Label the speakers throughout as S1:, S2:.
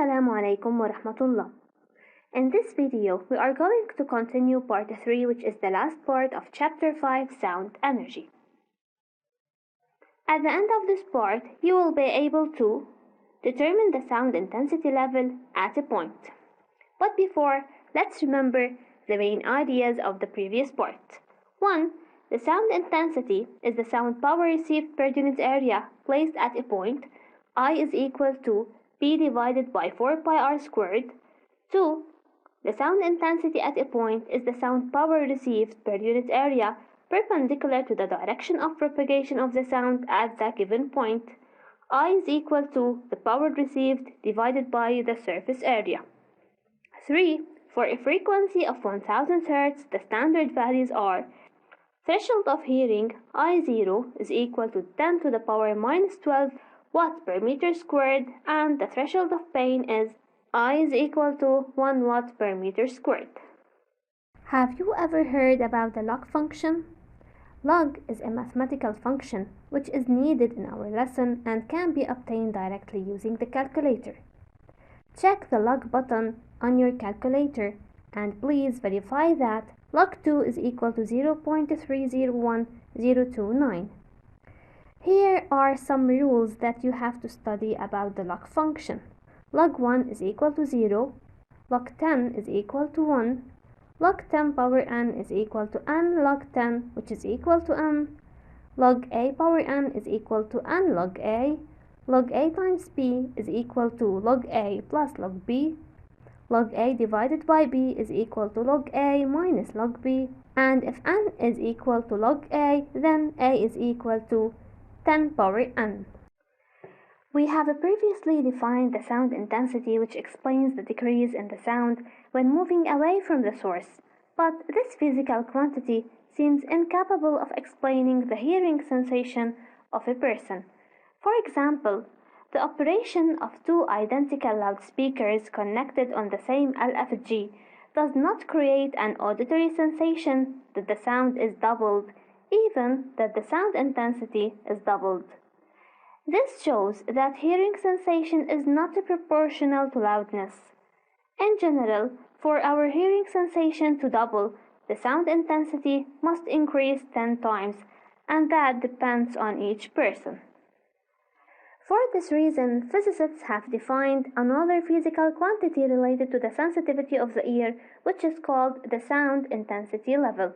S1: Assalamu alaikum wa rahmatullah. In this video, we are going to continue part 3, which is the last part of chapter 5, Sound Energy. At the end of this part, you will be able to determine the sound intensity level at a point. But before, let's remember the main ideas of the previous part. 1. The sound intensity is the sound power received per unit area placed at a point. I is equal to P divided by 4 pi r squared. 2. The sound intensity at a point is the sound power received per unit area perpendicular to the direction of propagation of the sound at the given point. I is equal to the power received divided by the surface area. 3. For a frequency of 1000 Hz, the standard values are: threshold of hearing I0 is equal to 10 to the power minus 12 watt per meter squared, and the threshold of pain is I is equal to 1 watt per meter squared. Have you ever heard about the log function? Log is a mathematical function which is needed in our lesson and can be obtained directly using the calculator. Check the log button on your calculator and please verify that log 2 is equal to 0.301029. Here are some rules that you have to study about the log function. Log 1 is equal to 0, log 10 is equal to 1, log 10 power n is equal to n log 10, which is equal to n, log a power n is equal to n log a times b is equal to log a plus log b, log a divided by b is equal to log a minus log b, and if n is equal to log a, then a is equal to 10 power n. We have previously defined the sound intensity, which explains the decrease in the sound when moving away from the source, but this physical quantity seems incapable of explaining the hearing sensation of a person. For example, the operation of two identical loudspeakers connected on the same LFG does not create an auditory sensation that the sound is doubled, even that the sound intensity is doubled. This shows that hearing sensation is not proportional to loudness. In general, for our hearing sensation to double, the sound intensity must increase 10 times, and that depends on each person. For this reason, physicists have defined another physical quantity related to the sensitivity of the ear, which is called the sound intensity level.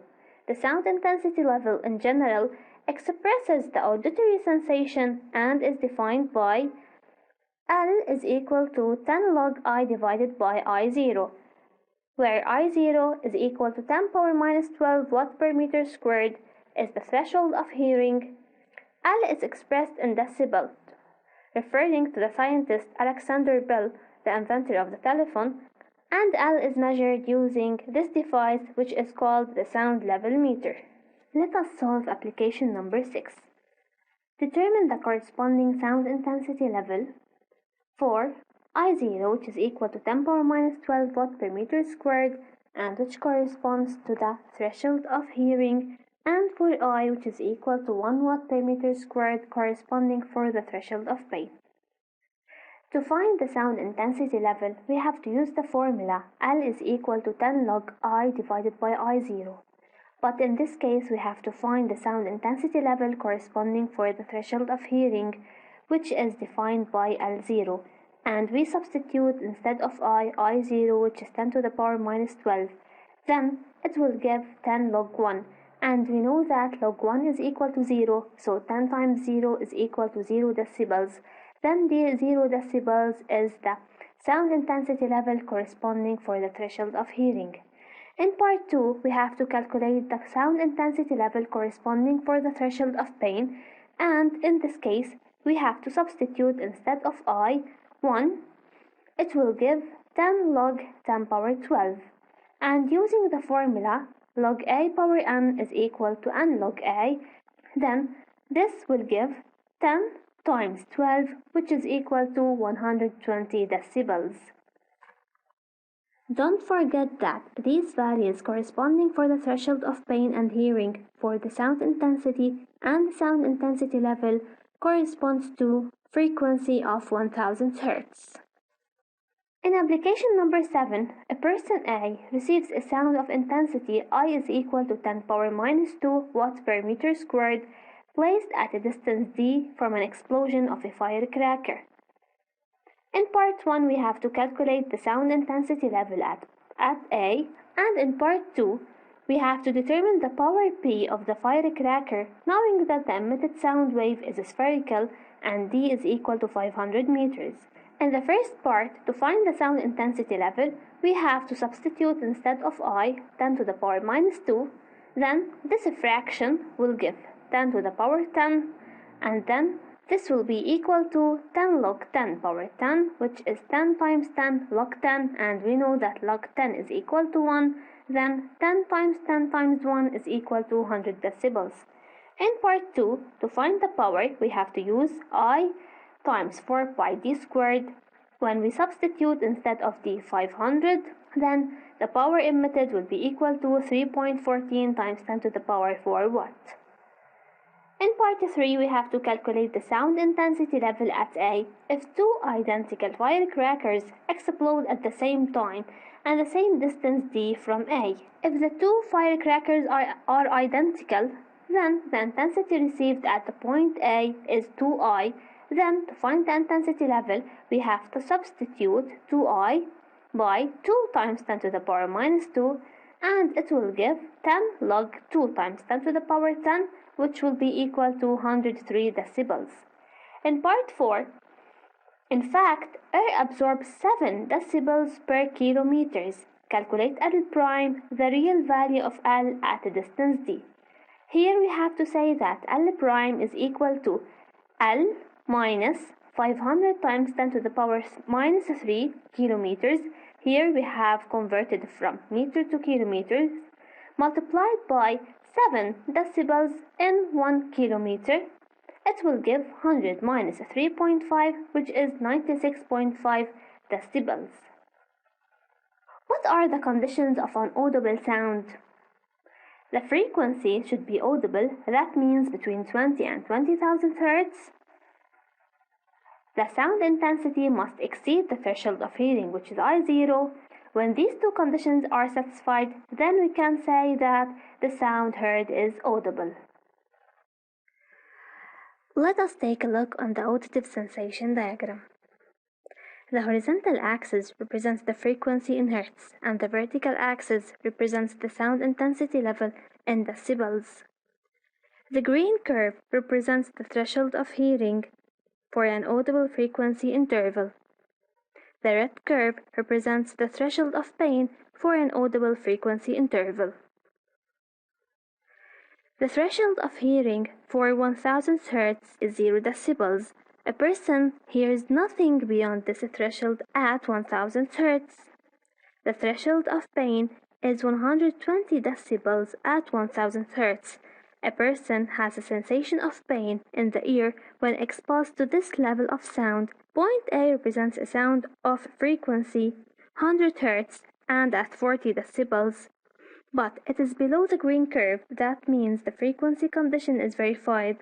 S1: The sound intensity level in general expresses the auditory sensation and is defined by L is equal to 10 log I divided by I0, where I0 is equal to 10 power minus 12 watt per meter squared is the threshold of hearing. L is expressed in decibel, referring to the scientist Alexander Bell, the inventor of the telephone, and L is measured using this device, which is called the sound level meter. Let us solve application number 6. Determine the corresponding sound intensity level for I0, which is equal to 10 power minus 12 watt per meter squared, and which corresponds to the threshold of hearing, and for I, which is equal to 1 watt per meter squared, corresponding for the threshold of pain. To find the sound intensity level, we have to use the formula L is equal to 10 log I divided by I0. But in this case, we have to find the sound intensity level corresponding for the threshold of hearing, which is defined by L0. And we substitute instead of I0, which is 10 to the power minus 12. Then it will give 10 log 1. And we know that log 1 is equal to 0, so 10 times 0 is equal to 0 decibels. Then the 0 decibels is the sound intensity level corresponding for the threshold of hearing. In part 2, we have to calculate the sound intensity level corresponding for the threshold of pain, and in this case, we have to substitute instead of I, 1. It will give 10 log 10 power 12. And using the formula log a power n is equal to n log a, then this will give 10 times 12, which is equal to 120 decibels. Don't forget that these values corresponding for the threshold of pain and hearing for the sound intensity and the sound intensity level corresponds to frequency of 1000 Hz. In application number 7, a person A receives a sound of intensity I is equal to 10 power minus 2 watts per meter squared placed at a distance d from an explosion of a firecracker. In part 1 we have to calculate the sound intensity level at A, and in part 2 we have to determine the power P of the firecracker, knowing that the emitted sound wave is spherical and d is equal to 500 meters. In the first part, to find the sound intensity level, we have to substitute instead of I 10 to the power minus 2, then this fraction will give 10 to the power 10, and then this will be equal to 10 log 10 power 10, which is 10 times 10 log 10, and we know that log 10 is equal to 1, then 10 times 10 times 1 is equal to 100 decibels. In part 2, to find the power, we have to use I times 4 pi d squared. When we substitute instead of the 500, then the power emitted will be equal to 3.14 times 10 to the power 4 watt. In part 3, we have to calculate the sound intensity level at A if two identical firecrackers explode at the same time and the same distance d from A. If the two firecrackers are identical, then the intensity received at the point A is 2I. Then, to find the intensity level, we have to substitute 2I by 2 times 10 to the power minus 2, and it will give 10 log 2 times 10 to the power 10, which will be equal to 103 decibels. In part 4, in fact, air absorbs 7 decibels per kilometers. Calculate L prime, the real value of L at a distance d. Here we have to say that L prime is equal to L minus 500 times 10 to the power minus 3 kilometers. Here we have converted from meter to kilometers, multiplied by 7 decibels in 1 kilometer. It will give 100 minus 3.5, which is 96.5 decibels. What are the conditions of an audible sound? The frequency should be audible, that means between 20 and 20,000 Hz. The sound intensity must exceed the threshold of hearing, which is I0. When these two conditions are satisfied, then we can say that the sound heard is audible. Let us take a look on the auditive sensation diagram. The horizontal axis represents the frequency in hertz, and the vertical axis represents the sound intensity level in decibels. The green curve represents the threshold of hearing for an audible frequency interval. The red curve represents the threshold of pain for an audible frequency interval. The threshold of hearing for 1000 Hz is 0 decibels. A person hears nothing beyond this threshold at 1000 Hz. The threshold of pain is 120 decibels at 1000 Hz. A person has a sensation of pain in the ear when exposed to this level of sound. Point A represents a sound of frequency 100 Hz and at 40 decibels. But it is below the green curve, that means the frequency condition is verified,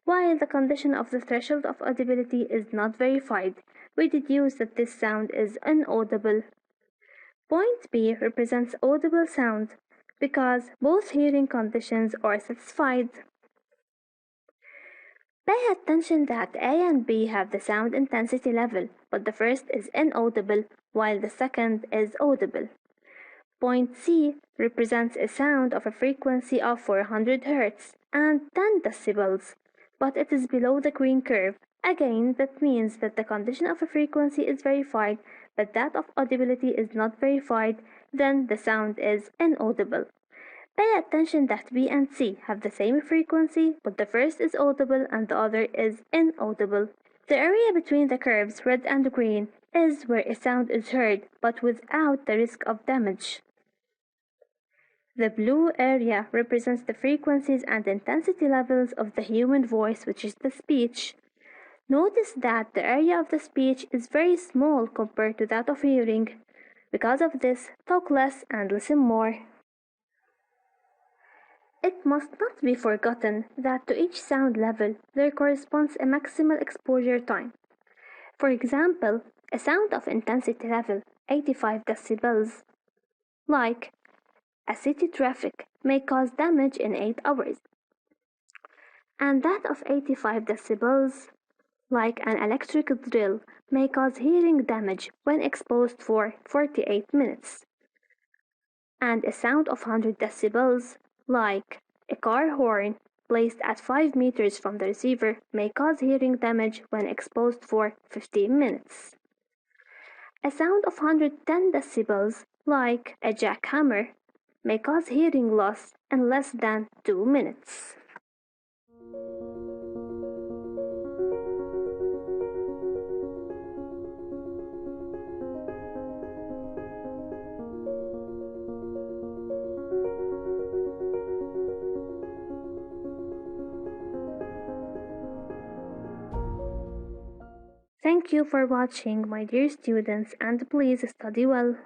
S1: while the condition of the threshold of audibility is not verified. We deduce that this sound is inaudible. Point B represents audible sound because both hearing conditions are satisfied. Pay attention that A and B have the sound intensity level, but the first is inaudible while the second is audible. Point C represents a sound of a frequency of 400 Hz and 10 decibels, but it is below the green curve. Again, that means that the condition of a frequency is verified, but that of audibility is not verified, then the sound is inaudible. Pay attention that B and C have the same frequency, but the first is audible and the other is inaudible. The area between the curves red and green is where a sound is heard, but without the risk of damage. The blue area represents the frequencies and intensity levels of the human voice, which is the speech. Notice that the area of the speech is very small compared to that of hearing. Because of this, talk less and listen more. It must not be forgotten that to each sound level there corresponds a maximal exposure time. For example, A sound of intensity level 85 decibels, like a city traffic, may cause damage in 8 hours. And that of 85 decibels, like an electric drill, may cause hearing damage when exposed for 48 minutes. And a sound of 100 decibels, like a car horn placed at 5 meters from the receiver, may cause hearing damage when exposed for 15 minutes. A sound of 110 decibels, like a jackhammer, may cause hearing loss in less than 2 minutes. Thank you for watching, my dear students, and please study well.